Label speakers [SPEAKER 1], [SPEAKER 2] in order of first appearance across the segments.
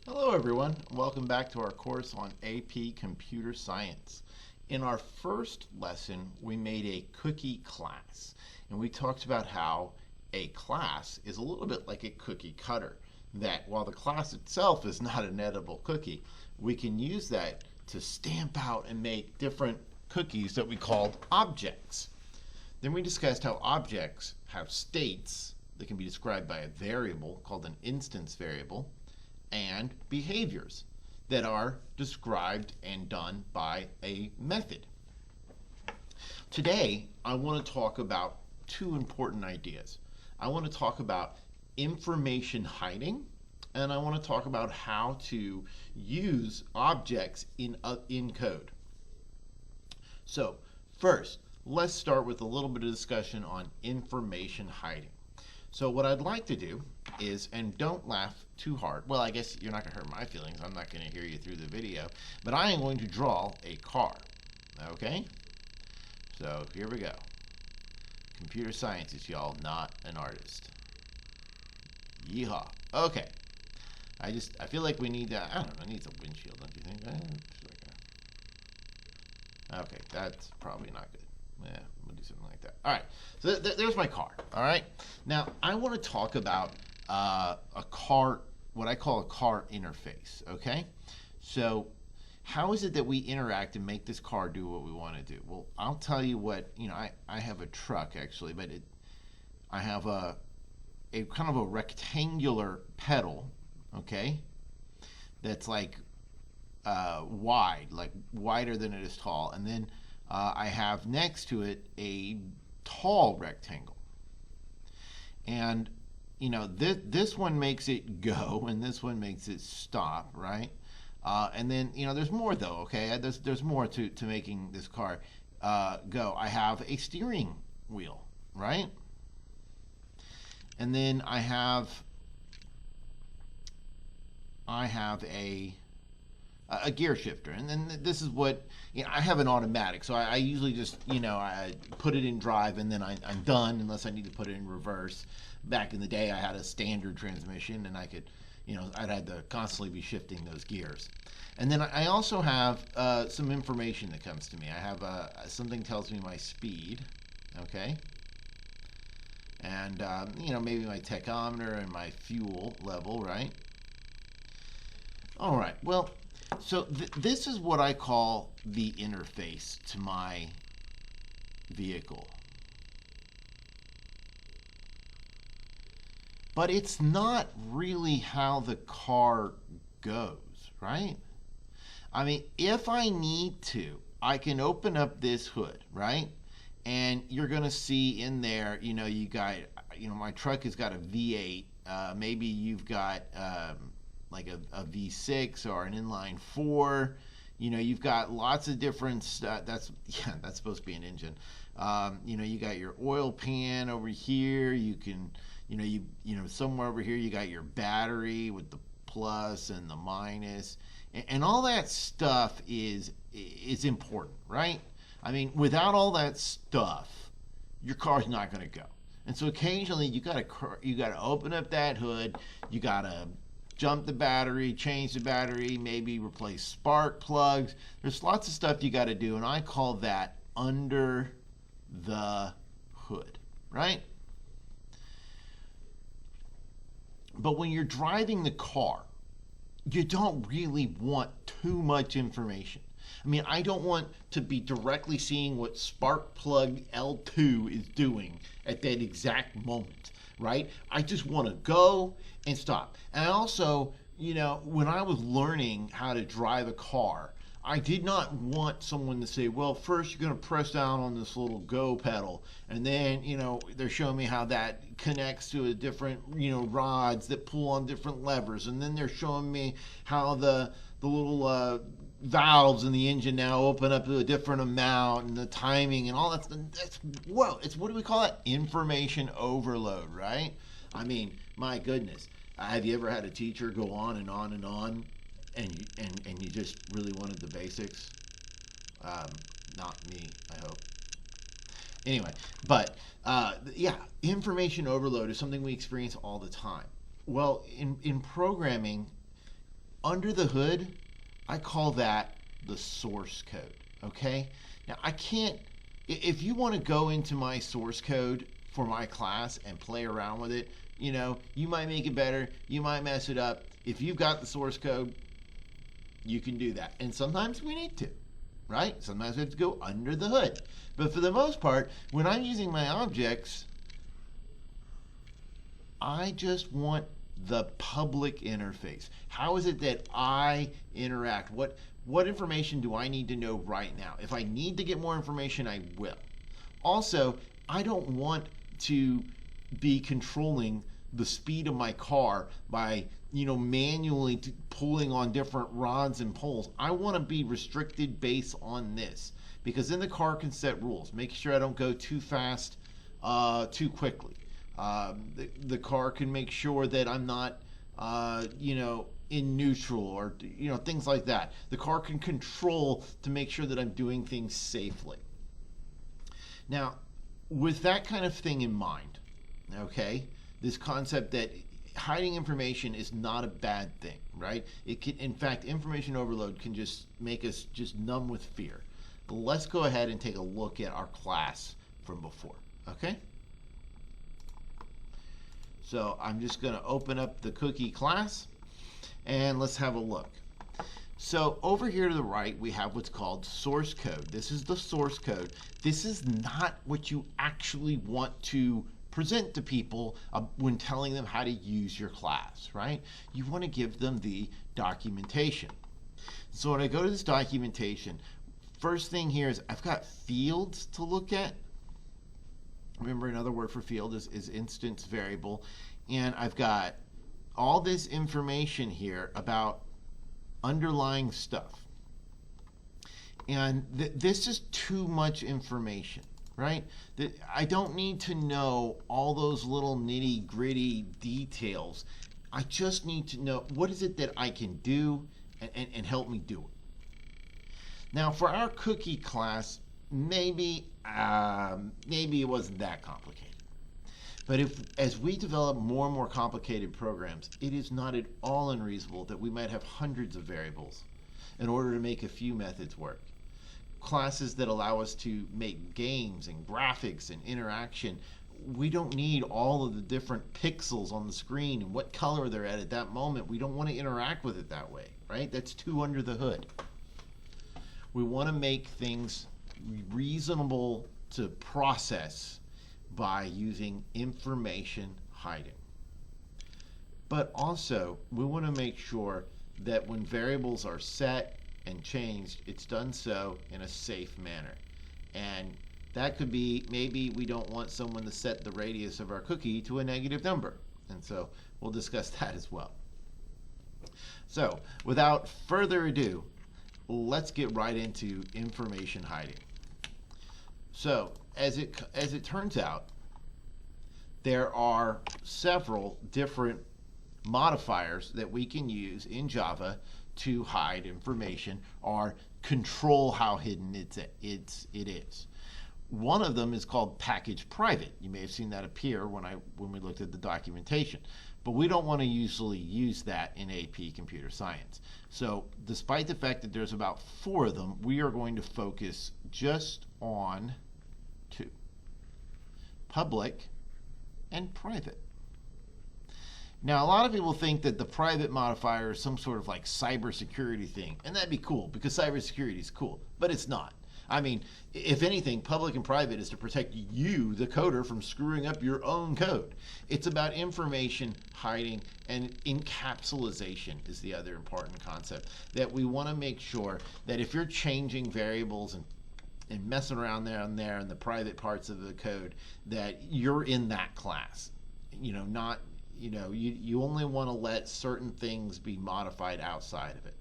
[SPEAKER 1] Hello everyone, welcome back to our course on AP Computer Science. In our first lesson, we made a cookie class, and we talked about how a class is a little bit like a cookie cutter, that while the class itself is not an edible cookie, we can use that to stamp out and make different cookies that we called objects. Then we discussed how objects have states that can be described by a variable called an instance variable, and behaviors that are described and done by a method. Today, I want to talk about two important ideas. I want to talk about information hiding, and I want to talk about how to use objects in code. So, first, let's start with a little bit of discussion on information hiding. So what I'd like to do is, and don't laugh too hard. Well, I guess you're not going to hurt my feelings. I'm not going to hear you through the video. But I am going to draw a car. Okay? So here we go. Computer scientist, y'all, not an artist. Yeehaw. Okay. I feel like we need, I don't know, it needs a windshield, don't you think? Okay, that's probably not good. Yeah, we'll do something like that. All right, so there's my car. All right, now I want to talk about a car, what I call a car interface. Okay, so how is it that we interact and make this car do what we want to do? Well, I'll tell you what. I have a truck actually, but I have a kind of a rectangular pedal. Okay, that's like wide, like wider than it is tall, and then I have next to it a tall rectangle. And, this one makes it go, and this one makes it stop, right? And then, there's more, though, okay? There's more to making this car go. I have a steering wheel, right? And then I have a gear shifter, and then this is what I have an automatic, so I usually just I put it in drive and then I'm done unless I need to put it in reverse. Back in the day, I had a standard transmission, and I could I'd had to constantly be shifting those gears. And then I also have some information that comes to me. I have something tells me my speed, okay, and maybe my tachometer and my fuel level, right? All right, well, so this is what I call the interface to my vehicle. But it's not really how the car goes, right? I mean, if I need to, I can open up this hood, right? And you're going to see in there, you got, my truck has got a V8. Maybe you've got like a V6 or an inline 4. You've got lots of different stuff. That's supposed to be an engine. You got your oil pan over here. You can, somewhere over here you got your battery with the plus and the minus, and all that stuff is important, right? I mean, without all that stuff, your car's not going to go. And so occasionally you got to open up that hood. You got to jump the battery, change the battery, maybe replace spark plugs. There's lots of stuff you got to do, and I call that under the hood, right? But when you're driving the car, you don't really want too much information. I mean, I don't want to be directly seeing what spark plug L2 is doing at that exact moment, right? I just want to go and stop. And I also, when I was learning how to drive a car, I did not want someone to say, well, first you're going to press down on this little go pedal, and then, they're showing me how that connects to a different, rods that pull on different levers, and then they're showing me how the little valves in the engine now open up to a different amount, and the timing and all that. It's what do we call it? Information overload, right? I mean, my goodness. Have you ever had a teacher go on and on and on, and you just really wanted the basics? Not me, I hope. Anyway, but information overload is something we experience all the time. Well, in programming, under the hood, I call that the source code, okay? Now, I can't, if you want to go into my source code for my class and play around with it, you know, you might make it better, you might mess it up. If you've got the source code, you can do that. And sometimes we need to, right? Sometimes we have to go under the hood. But for the most part, when I'm using my objects, I just want the public interface. How is it that I interact? What information do I need to know right now? If I need to get more information, I will. Also, I don't want to be controlling the speed of my car by, you know, manually pulling on different rods and poles. I want to be restricted based on this, because then the car can set rules. Make sure I don't go too fast, too quickly. The car can make sure that I'm not, you know, in neutral, or, you know, things like that. The car can control to make sure that I'm doing things safely. Now, with that kind of thing in mind, okay, this concept that hiding information is not a bad thing, right? It can, in fact, information overload can just make us just numb with fear. But let's go ahead and take a look at our class from before, okay? So I'm just going to open up the cookie class and let's have a look. So over here to the right, we have what's called source code. This is the source code. This is not what you actually want to present to people when telling them how to use your class, right? You want to give them the documentation. So when I go to this documentation, first thing here is I've got fields to look at. Remember, another word for field is instance variable. And I've got all this information here about underlying stuff. And this is too much information, right? I don't need to know all those little nitty gritty details. I just need to know what is it that I can do and help me do it. Now for our cookie class, maybe it wasn't that complicated. But as we develop more and more complicated programs, it is not at all unreasonable that we might have hundreds of variables in order to make a few methods work. Classes that allow us to make games and graphics and interaction, we don't need all of the different pixels on the screen and what color they're at that moment. We don't want to interact with it that way, right? That's too under the hood. We want to make things reasonable to process by using information hiding. But also, we want to make sure that when variables are set and changed, it's done so in a safe manner. And that could be, maybe we don't want someone to set the radius of our cookie to a negative number. And so we'll discuss that as well. So without further ado, let's get right into information hiding. So as it turns out, there are several different modifiers that we can use in Java to hide information or control how hidden it is. One of them is called package private. You may have seen that appear when we looked at the documentation. But we don't want to usually use that in AP Computer Science. So despite the fact that there's about 4 of them, we are going to focus just on 2. Public and private. Now, a lot of people think that the private modifier is some sort of like cybersecurity thing, and that'd be cool because cybersecurity is cool, but it's not. I mean, if anything, public and private is to protect you, the coder, from screwing up your own code. It's about information hiding, and encapsulation is the other important concept, that we want to make sure that if you're changing variables and messing around there in the private parts of the code, that you're in that class. You know, not, you know, you only want to let certain things be modified outside of it.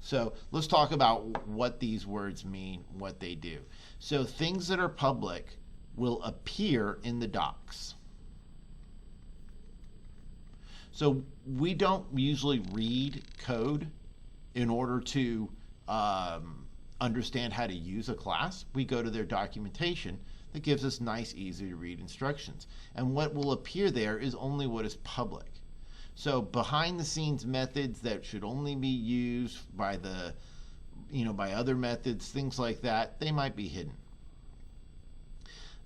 [SPEAKER 1] So let's talk about what these words mean, what they do. So things that are public will appear in the docs. So we don't usually read code in order to understand how to use a class. We go to their documentation that gives us nice, easy to read instructions. And what will appear there is only what is public. So behind the scenes methods that should only be used by the, by other methods, things like that, they might be hidden.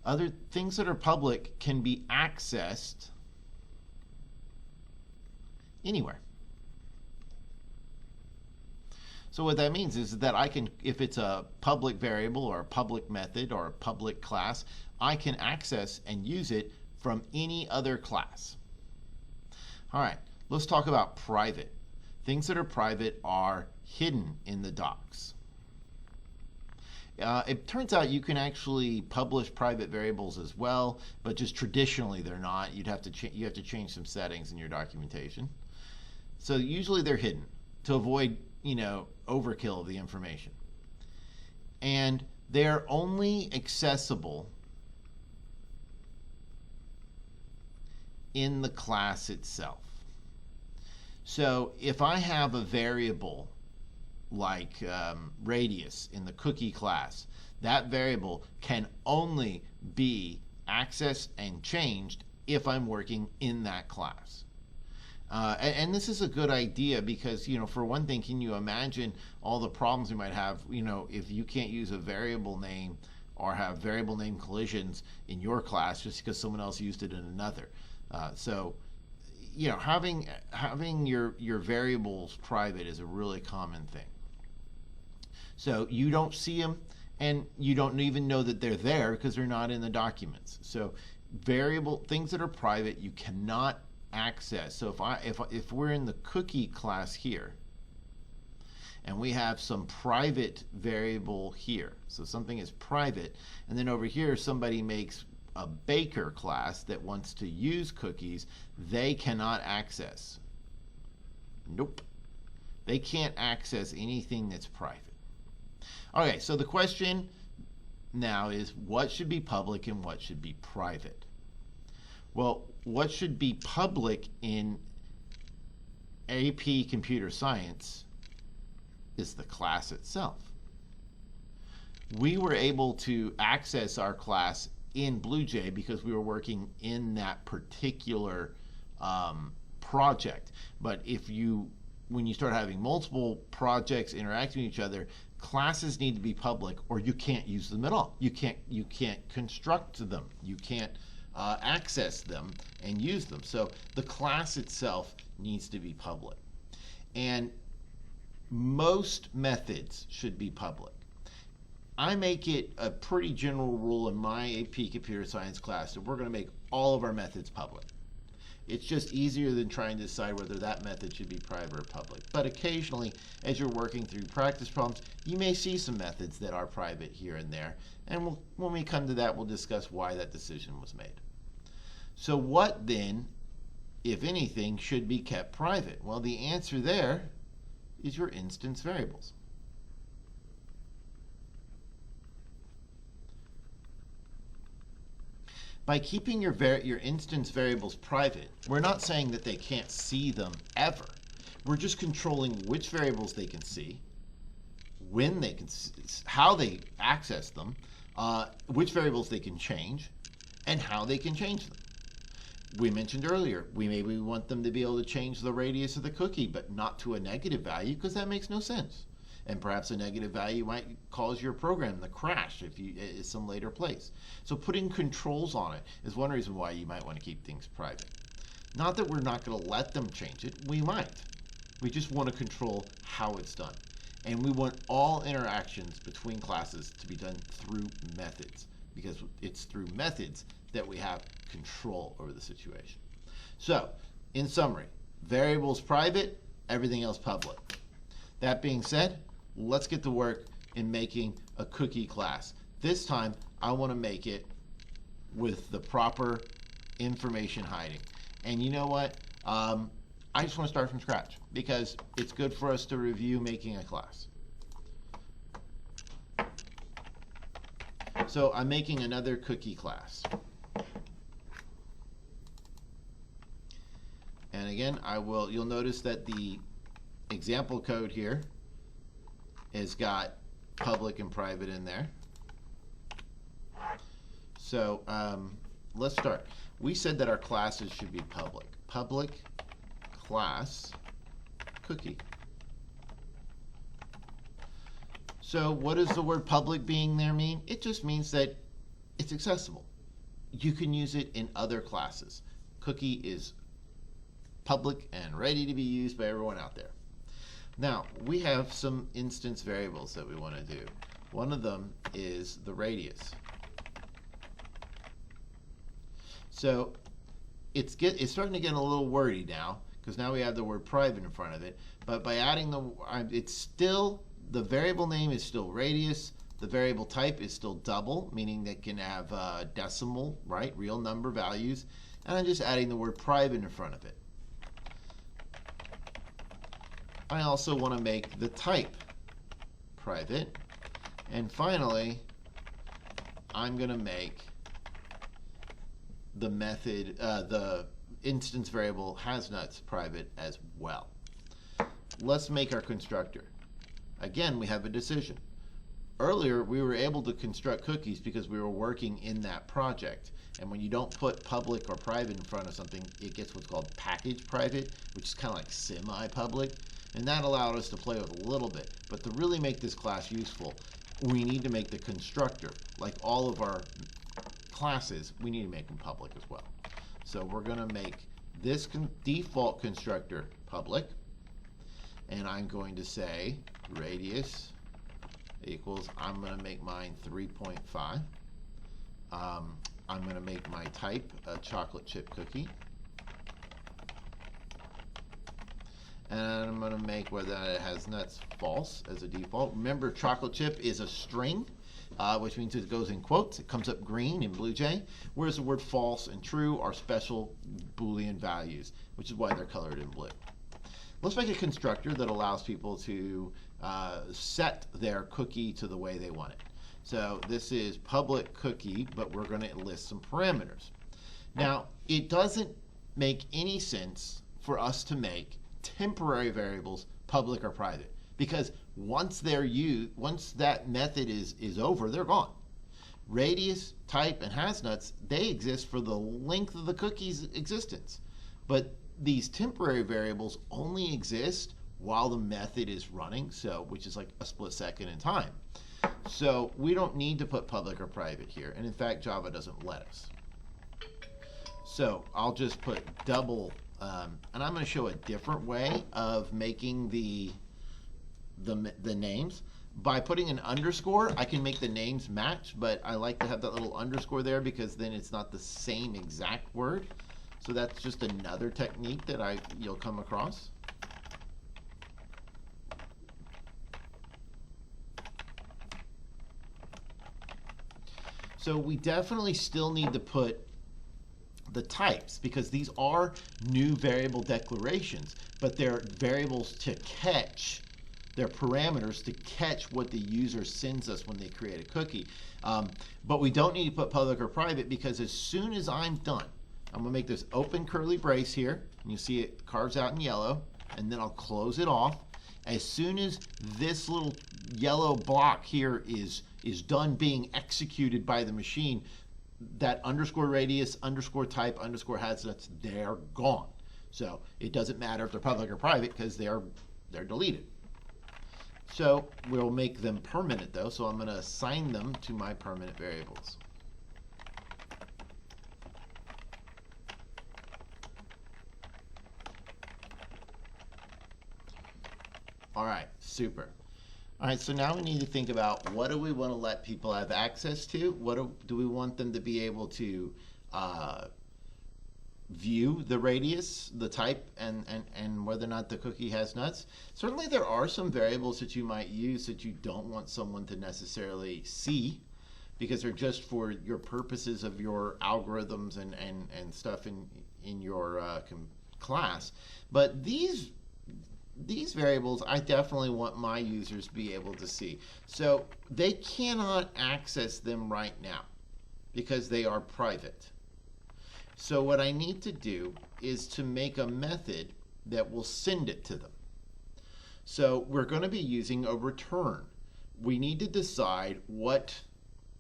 [SPEAKER 1] Other things that are public can be accessed anywhere. So what that means is that I can, if it's a public variable or a public method or a public class, I can access and use it from any other class. All right, let's talk about private. Things that are private are hidden in the docs. It turns out you can actually publish private variables as well, but just traditionally they're not. You have to change some settings in your documentation. So usually they're hidden to avoid, overkill of the information. And they're only accessible in the class itself. So if I have a variable like radius in the cookie class, that variable can only be accessed and changed if I'm working in that class. And this is a good idea because, for one thing, can you imagine all the problems you might have, if you can't use a variable name or have variable name collisions in your class just because someone else used it in another. So having your variables private is a really common thing. So you don't see them, and you don't even know that they're there because they're not in the documents. So things that are private, you cannot access. So if we're in the cookie class here, and we have some private variable here, so something is private, and then over here somebody makes a baker class that wants to use cookies, they cannot access. Nope. They can't access anything that's private. Okay, so the question now is what should be public and what should be private? Well, what should be public in AP Computer Science is the class itself. We were able to access our class in BlueJ because we were working in that particular project. But when you start having multiple projects interacting with each other, classes need to be public or you can't use them at all. You can't construct them. You can't access them and use them. So the class itself needs to be public. And most methods should be public. I make it a pretty general rule in my AP Computer Science class that we're going to make all of our methods public. It's just easier than trying to decide whether that method should be private or public. But occasionally, as you're working through practice problems, you may see some methods that are private here and there. And when we come to that, we'll discuss why that decision was made. So what then, if anything, should be kept private? Well, the answer there is your instance variables. By keeping your instance variables private, we're not saying that they can't see them ever. We're just controlling which variables they can see, when they can see, how they access them, which variables they can change, and how they can change them. We mentioned earlier, maybe want them to be able to change the radius of the cookie, but not to a negative value because that makes no sense. And perhaps a negative value might cause your program to crash if you at some later place. So putting controls on it is one reason why you might want to keep things private. Not that we're not going to let them change it. We might. We just want to control how it's done. And we want all interactions between classes to be done through methods, because it's through methods that we have control over the situation. So, in summary, variables private, everything else public. That being said, let's get to work in making a cookie class. This time, I want to make it with the proper information hiding. And you know what? I just want to start from scratch because it's good for us to review making a class. So I'm making another cookie class. And again, you'll notice that the example code here has got public and private in there. So let's start. We said that our classes should be public. Public class cookie. So what does the word public being there mean? It just means that it's accessible. You can use it in other classes. Cookie is public and ready to be used by everyone out there. Now, we have some instance variables that we want to do. One of them is the radius. So it's starting to get a little wordy now, because now we have the word private in front of it. But by adding the variable name is still radius. The variable type is still double, meaning that it can have decimal, right, real number values. And I'm just adding the word private in front of it. I also want to make the type private. And finally, I'm going to make the method, the instance variable hasnuts private as well. Let's make our constructor. Again, we have a decision. Earlier, we were able to construct cookies because we were working in that project. And when you don't put public or private in front of something, it gets what's called package private, which is kind of like semi-public. And that allowed us to play with a little bit. But to really make this class useful, we need to make the constructor. Like all of our classes, we need to make them public as well. So we're going to make this default constructor public. And I'm going to say radius equals, I'm going to make mine 3.5. I'm going to make my type a chocolate chip cookie. And I'm going to make whether it has nuts false as a default. Remember, chocolate chip is a string, which means it goes in quotes. It comes up green in Blue Jay, whereas the word false and true are special Boolean values, which is why they're colored in blue. Let's make a constructor that allows people to set their cookie to the way they want it. So this is public cookie, but we're going to list some parameters. Now, it doesn't make any sense for us to make temporary variables public or private, because once that method is over, they're gone. Radius, type, and hasnuts, they exist for the length of the cookie's existence. But these temporary variables only exist while the method is running, so which is like a split second in time. So we don't need to put public or private here, and in fact Java doesn't let us. So I'll just put double, and I'm going to show a different way of making the names. By putting an underscore, I can make the names match, but I like to have that little underscore there because then it's not the same exact word. So that's just another technique that you'll come across. So we definitely still need to put the types, because these are new variable declarations, but they're variables to catch, they're parameters to catch what the user sends us when they create a cookie. But we don't need to put public or private, because as soon as I'm done, I'm going to make this open curly brace here, and you see it carves out in yellow, and then I'll close it off. As soon as this little yellow block here is done being executed by the machine, that underscore radius, underscore type, underscore hasnuts, they're gone. So it doesn't matter if they're public or private, because they're deleted. So we'll make them permanent though, so I'm going to assign them to my permanent variables. All right, super. All right, so now we need to think about, what do we want to let people have access to? What do we want them to be able to view the radius, the type, and whether or not the cookie has nuts? Certainly there are some variables that you might use that you don't want someone to necessarily see, because they're just for your purposes of your algorithms and stuff in your class. But these variables, I definitely want my users to be able to see. So they cannot access them right now because they are private. So what I need to do is to make a method that will send it to them. So we're going to be using a return. We need to decide what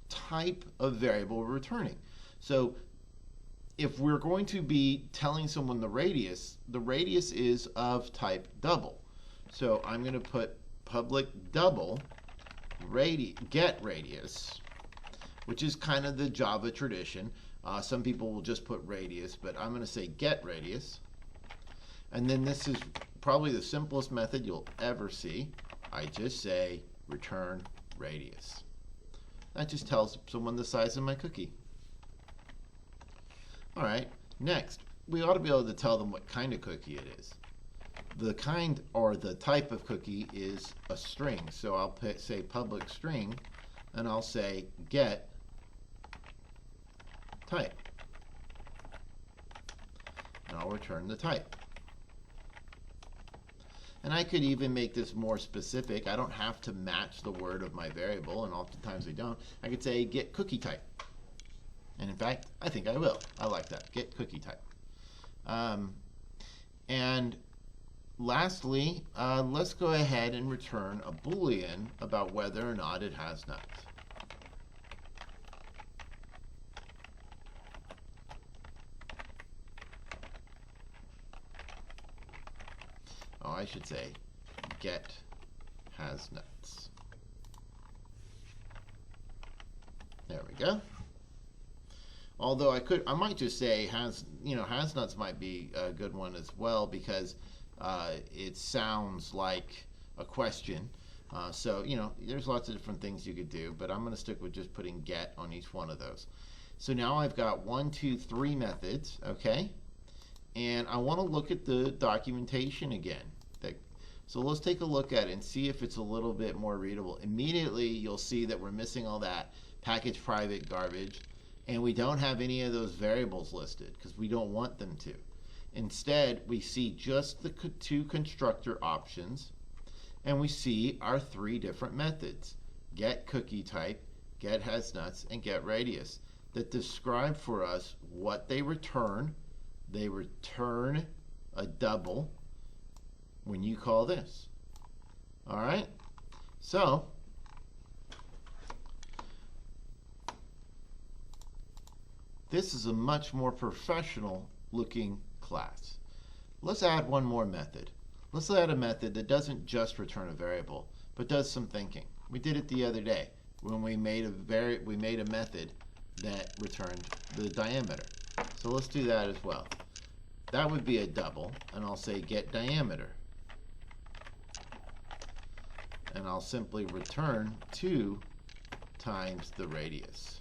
[SPEAKER 1] type of variable we're returning. So if we're going to be telling someone the radius is of type double. So I'm going to put public double get radius, which is kind of the Java tradition. Some people will just put radius, but I'm going to say get radius. And then this is probably the simplest method you'll ever see. I just say return radius. That just tells someone the size of my cookie. All right, next, we ought to be able to tell them what kind of cookie it is. The kind or the type of cookie is a string. So I'll say public string, and I'll say get type. And I'll return the type. And I could even make this more specific. I don't have to match the word of my variable, and oftentimes we don't. I could say get cookie type. And in fact, I think I will. I like that. Get cookie type. And lastly, let's go ahead and return a Boolean about whether or not it has nuts. Oh, I should say get has nuts. There we go. Although I might just say has nuts might be a good one as well, because it sounds like a question. So there's lots of different things you could do, but I'm going to stick with just putting get on each one of those. So now I've got 1, 2, 3 methods, okay? And I want to look at the documentation again. So let's take a look at it and see if it's a little bit more readable. Immediately you'll see that we're missing all that package private garbage, and we don't have any of those variables listed because we don't want them to. Instead, we see just the 2 constructor options, and we see our 3 different methods: get cookie type, get has nuts, and get radius, that describe for us what they return. They return a double when you call this. All right? So this is a much more professional looking class. Let's add one more method. Let's add a method that doesn't just return a variable, but does some thinking. We did it the other day when we made a method that returned the diameter. So let's do that as well. That would be a double, and I'll say get diameter. And I'll simply return 2 times the radius.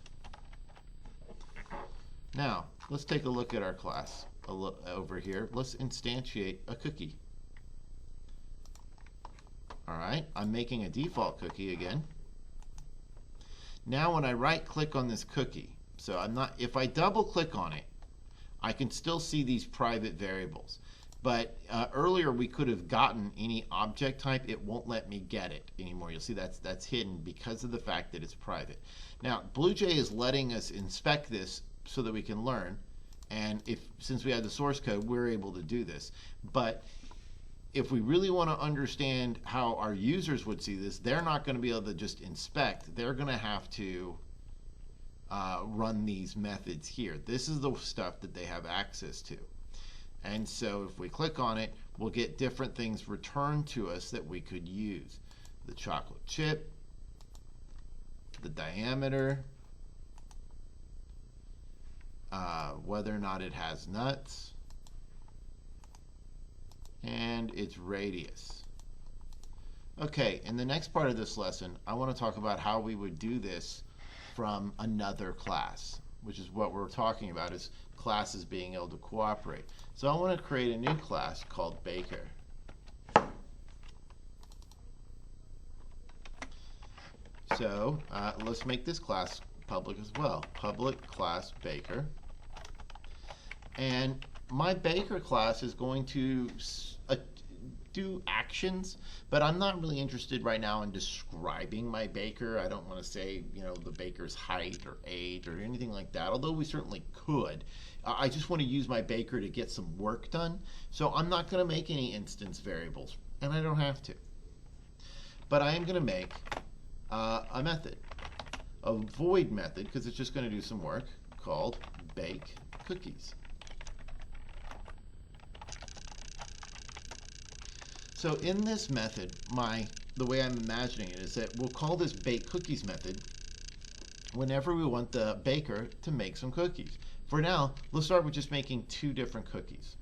[SPEAKER 1] Now, let's take a look at our class over here. Let's instantiate a cookie. All right, I'm making a default cookie again. Now when I right click on this cookie, so if I double click on it, I can still see these private variables. But earlier we could have gotten any object type. It won't let me get it anymore. You'll see that's hidden because of the fact that it's private. Now, BlueJ is letting us inspect this so that we can learn. And since we have the source code, we're able to do this. But if we really want to understand how our users would see this, they're not going to be able to just inspect. They're going to have to run these methods here. This is the stuff that they have access to. And so if we click on it, we'll get different things returned to us that we could use. The chocolate chip, the diameter, whether or not it has nuts, and its radius. Okay, in the next part of this lesson, I want to talk about how we would do this from another class, which is what we're talking about, is classes being able to cooperate. So I want to create a new class called Baker. So let's make this class public as well. Public class Baker. And my Baker class is going to do actions, but I'm not really interested right now in describing my baker. I don't want to say, the baker's height or age or anything like that, although we certainly could. I just want to use my baker to get some work done, so I'm not going to make any instance variables, and I don't have to. But I am going to make a method, a void method, because it's just going to do some work, called bake cookies. So in this method, the way I'm imagining it is that we'll call this bake cookies method whenever we want the baker to make some cookies. For now, let's start with just making 2 different cookies.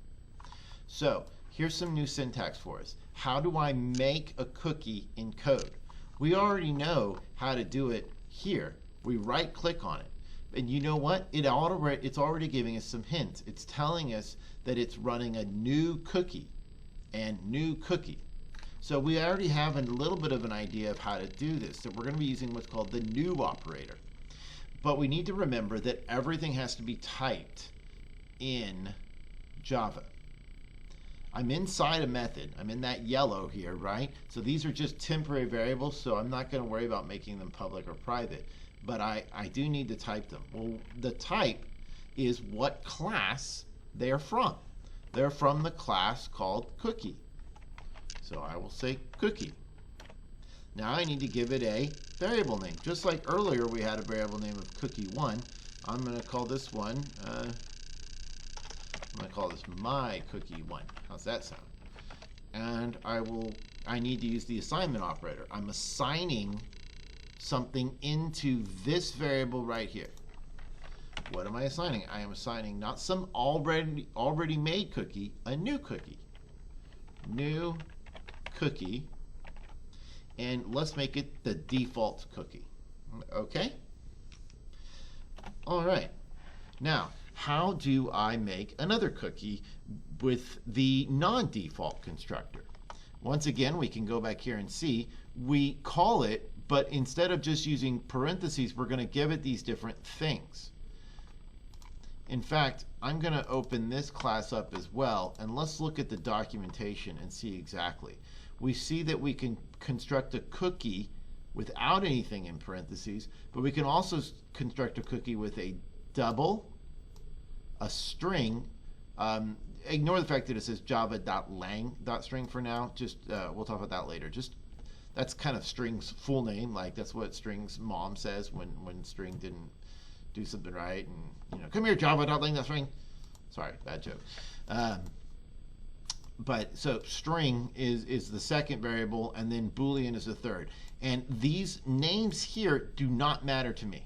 [SPEAKER 1] So here's some new syntax for us. How do I make a cookie in code? We already know how to do it here. We right click on it. And you know what? It's already giving us some hints. It's telling us that it's running a new cookie and new cookie. So we already have a little bit of an idea of how to do this. So we're going to be using what's called the new operator. But we need to remember that everything has to be typed in Java. I'm inside a method. I'm in that yellow here, right? So these are just temporary variables, so I'm not going to worry about making them public or private. But I do need to type them. Well, the type is what class they are from. They're from the class called cookie. So I will say cookie. Now I need to give it a variable name. Just like earlier we had a variable name of cookie1, I'm going to call this one, I'm going to call this my cookie1. How's that sound? And I need to use the assignment operator. I'm assigning something into this variable right here. What am I assigning? I am assigning not some already made cookie, a new cookie. New cookie. And let's make it the default cookie. Okay? All right. Now, how do I make another cookie with the non-default constructor? Once again, we can go back here and see. We call it, but instead of just using parentheses, we're going to give it these different things. In fact, I'm going to open this class up as well, and let's look at the documentation and see exactly. We see that we can construct a cookie without anything in parentheses, but we can also construct a cookie with a double, a string. Ignore the fact that it says java.lang.string for now. Just we'll talk about that later. Just that's kind of string's full name. Like that's what string's mom says when string didn't do something right, and come here, java.lang.string. Sorry, bad joke. But so string is the second variable, and then Boolean is the third. And these names here do not matter to me.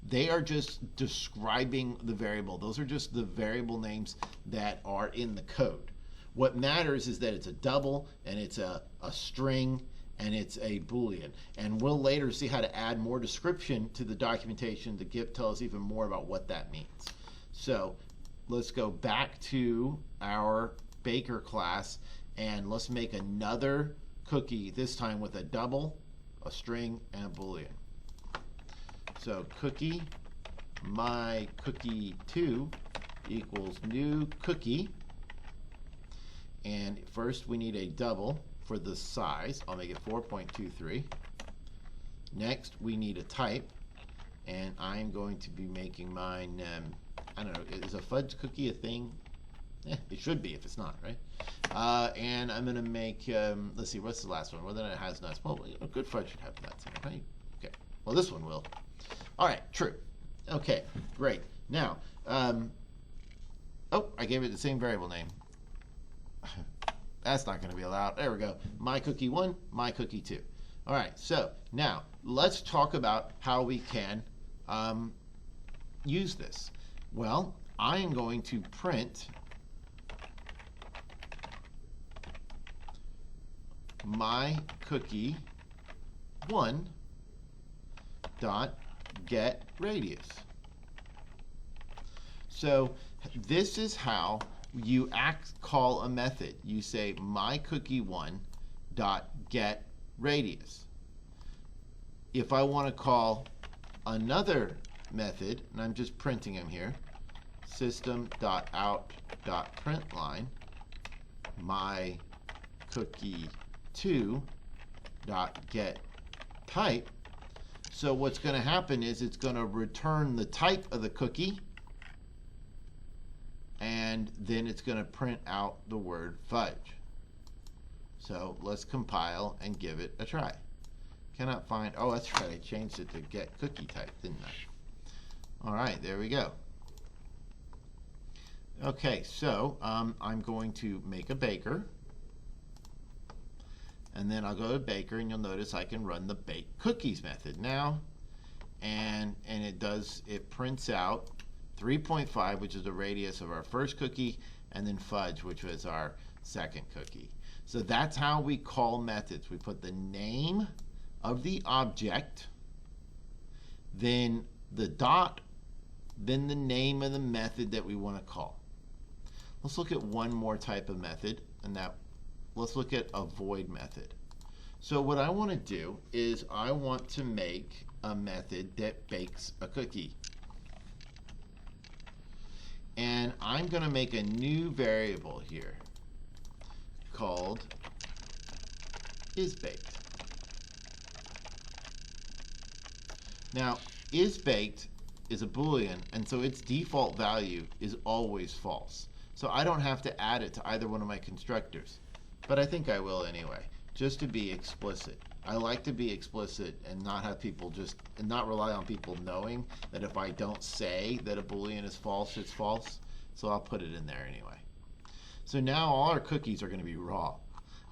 [SPEAKER 1] They are just describing the variable. Those are just the variable names that are in the code. What matters is that it's a double, and it's a string, and it's a Boolean. And we'll later see how to add more description to the documentation to tell us even more about what that means. So let's go back to our baker class, and let's make another cookie, this time with a double, a string, and a Boolean. So cookie, my cookie2 equals new cookie. And first we need a double for the size. I'll make it 4.23. Next we need a type, and I'm going to be making mine, I don't know, is a fudge cookie a thing? It should be if it's not, right? And I'm going to make, let's see, what's the last one? Whether it has nuts. Well, a good fudge should have nuts in it, right? Okay. Well, this one will. All right, true. Okay, great. Now, oh, I gave it the same variable name. That's not going to be allowed. There we go. My cookie1, my cookie2. All right, so now let's talk about how we can use this. Well, I am going to print my cookie1 dot get radius. So this is how you call a method. You say my cookie1 dot get radius. If I want to call another method, and I'm just printing them here, system.out.println my cookie2 dot get type. So what's going to happen is it's going to return the type of the cookie, and then it's going to print out the word fudge. So let's compile and give it a try. Cannot find, oh, that's right, I changed it to get cookie type, didn't I? All right, there we go. Okay, so I'm going to make a baker. And then I'll go to baker, and you'll notice I can run the bake cookies method now. And it prints out 3.5, which is the radius of our first cookie, and then fudge, which was our second cookie. So that's how we call methods. We put the name of the object, then the dot, then the name of the method that we want to call. Let's look at one more type of method, and let's look at a void method. So what I want to do is I want to make a method that bakes a cookie. And I'm going to make a new variable here called isBaked. Now, isBaked is a Boolean, and so its default value is always false. So I don't have to add it to either one of my constructors, but I think I will anyway, just to be explicit. I like to be explicit and not have people and not rely on people knowing that if I don't say that a Boolean is false, it's false. So I'll put it in there anyway. So now all our cookies are going to be raw,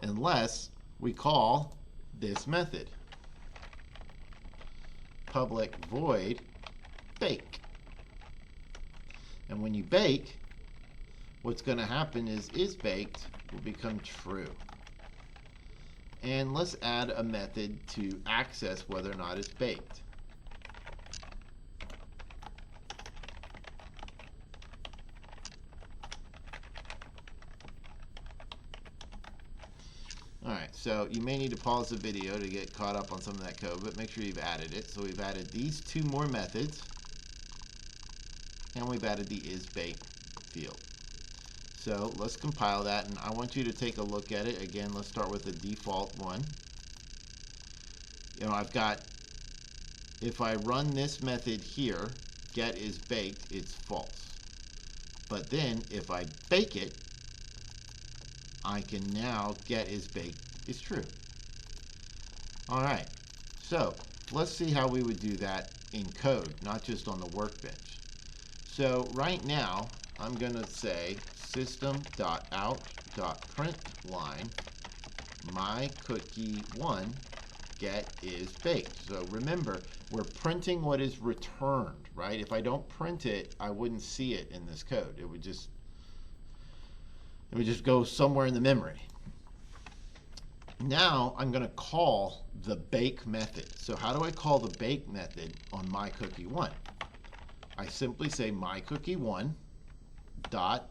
[SPEAKER 1] unless we call this method. Public void bake. And when you bake, what's going to happen is isBaked will become true. And let's add a method to access whether or not it's baked. Alright, so you may need to pause the video to get caught up on some of that code, but make sure you've added it. So we've added these two more methods, and we've added the isBaked field. So let's compile that, and I want you to take a look at it. Again, let's start with the default one. I've got, if I run this method here, get is baked, it's false. But then if I bake it, I can now get is baked is true. All right, so let's see how we would do that in code, not just on the workbench. So right now, I'm going to say system.out.println myCookie1 get is baked. So remember, we're printing what is returned, right? If I don't print it, I wouldn't see it in this code. It would just go somewhere in the memory. Now I'm going to call the bake method. So how do I call the bake method on myCookie1? I simply say myCookie1 dot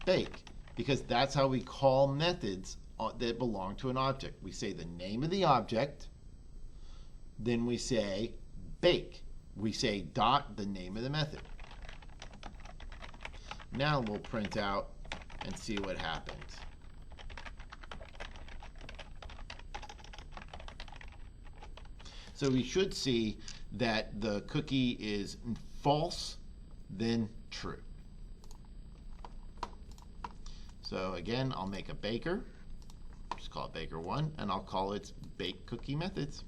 [SPEAKER 1] bake, because that's how we call methods that belong to an object. We say the name of the object, then we say bake. We say dot the name of the method. Now we'll print out and see what happens. So we should see that the cookie is false, then true. So again, I'll make a baker, just call it baker1, and I'll call it bake cookie methods.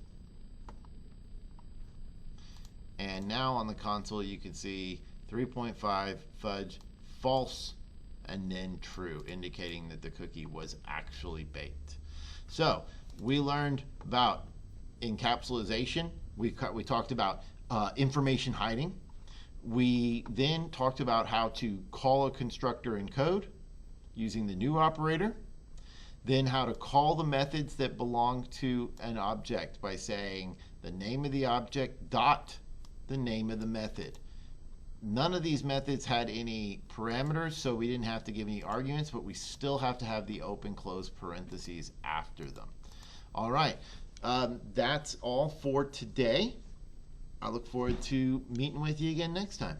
[SPEAKER 1] And now on the console you can see 3.5 fudge false and then true, indicating that the cookie was actually baked. So we learned about encapsulation. We talked about information hiding. We then talked about how to call a constructor in code using the new operator. Then how to call the methods that belong to an object by saying the name of the object dot the name of the method. None of these methods had any parameters, so we didn't have to give any arguments, but we still have to have the open close parentheses after them. All right, that's all for today. I look forward to meeting with you again next time.